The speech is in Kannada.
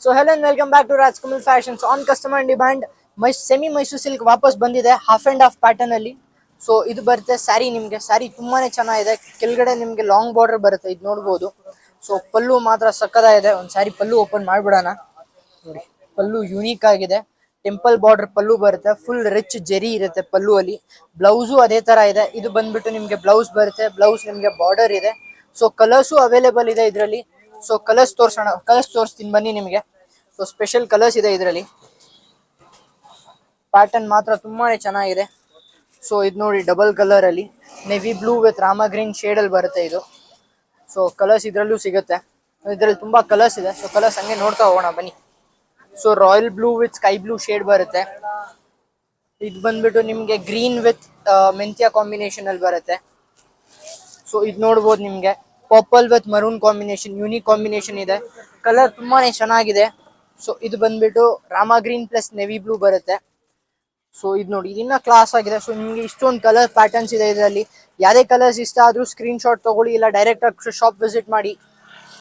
So hello and welcome back to Rajkamal fashions on customer demand. Semi Mysore silk ವಾಪಸ್ ಬಂದಿದೆ ಹಾಫ್ ಅಂಡ್ ಹಾಫ್ ಪ್ಯಾಟರ್ನ್ ಅಲ್ಲಿ. ಸೊ ಇದು ಬರುತ್ತೆ ಸ್ಯಾರಿ, ನಿಮಗೆ ಸ್ಯಾರಿ ತುಂಬಾನೇ ಚೆನ್ನಾಗಿದೆ. ಕೆಳಗಡೆ ನಿಮಗೆ ಲಾಂಗ್ ಬಾರ್ಡರ್ ಬರುತ್ತೆ, ಇದು ನೋಡಬಹುದು. ಸೊ ಪಲ್ಲು ಮಾತ್ರ ಸಕ್ಕದಾಗಿದೆ. ಒಂದು ಸ್ಯಾರಿ ಪಲ್ಲು ಓಪನ್ ಮಾಡ್ಬಿಡೋಣ. ನೋಡಿ, ಪಲ್ಲು ಯೂನಿಕ್ ಆಗಿದೆ. ಟೆಂಪಲ್ ಬಾರ್ಡರ್ ಪಲ್ಲು ಬರುತ್ತೆ, ಫುಲ್ ರಿಚ್ ಜೆರಿ ಇರುತ್ತೆ ಪಲ್ಲು ಅಲ್ಲಿ. ಬ್ಲೌಸು ಅದೇ ತರ ಇದೆ. ಇದು ಬಂದ್ಬಿಟ್ಟು ನಿಮಗೆ ಬ್ಲೌಸ್ ಬರುತ್ತೆ, ಬ್ಲೌಸ್ ನಿಮಗೆ ಬಾರ್ಡರ್ ಇದೆ. ಸೊ ಕಲರ್ಸು ಅವೈಲೇಬಲ್ ಇದೆ ಇದರಲ್ಲಿ. ಸೊ ಕಲರ್ಸ್ ತೋರಿಸ್ತೀನಿ ಬನ್ನಿ ನಿಮಗೆ. ಸೊ ಸ್ಪೆಷಲ್ ಕಲರ್ಸ್ ಇದೆ ಇದರಲ್ಲಿ. ಪ್ಯಾಟರ್ನ್ ಮಾತ್ರ ತುಂಬಾನೇ ಚೆನ್ನಾಗಿದೆ. ಸೊ ಇದು ನೋಡಿ, ಡಬಲ್ ಕಲರ್ ಅಲ್ಲಿ navy blue with Rama green shade ಅಲ್ಲಿ ಬರುತ್ತೆ ಇದು. ಸೊ ಕಲರ್ಸ್ ಇದರಲ್ಲೂ ಸಿಗುತ್ತೆ. ಇದರಲ್ಲಿ ತುಂಬಾ ಕಲರ್ಸ್ ಇದೆ. ಸೊ ಕಲರ್ಸ್ ಹಂಗೆ ನೋಡ್ತಾ ಹೋಗೋಣ ಬನ್ನಿ. So royal blue with sky blue shade ಬರುತ್ತೆ. ಇದು ಬಂದ್ಬಿಟ್ಟು ನಿಮ್ಗೆ ಗ್ರೀನ್ ವಿತ್ ಮೆಂತ್ಯ ಕಾಂಬಿನೇಷನ್ ಅಲ್ಲಿ ಬರುತ್ತೆ. ಸೊ ಇದು ನೋಡ್ಬೋದು ನಿಮ್ಗೆ purple with maroon combination, unique combination ಇದೆ. ಕಲರ್ ತುಂಬಾನೇ ಚೆನ್ನಾಗಿದೆ. ಸೊ ಇದು ಬಂದ್ಬಿಟ್ಟು Rama green plus navy blue ಬರುತ್ತೆ. ಸೊ ಇದು ನೋಡಿ, ಇದನ್ನ ಕ್ಲಾಸ್ ಆಗಿದೆ. ಸೊ ನಿಮ್ಗೆ ಇಷ್ಟೊಂದು ಕಲರ್ ಪ್ಯಾಟರ್ನ್ಸ್ ಇದೆ ಇದರಲ್ಲಿ. ಯಾವುದೇ ಕಲರ್ಸ್ ಇಷ್ಟ ಆದ್ರೂ ಸ್ಕ್ರೀನ್ ಶಾಟ್ ತಗೊಳ್ಳಿ, ಇಲ್ಲ ಡೈರೆಕ್ಟ್ ಆಗಿ ಶಾಪ್ ವಿಸಿಟ್ ಮಾಡಿ.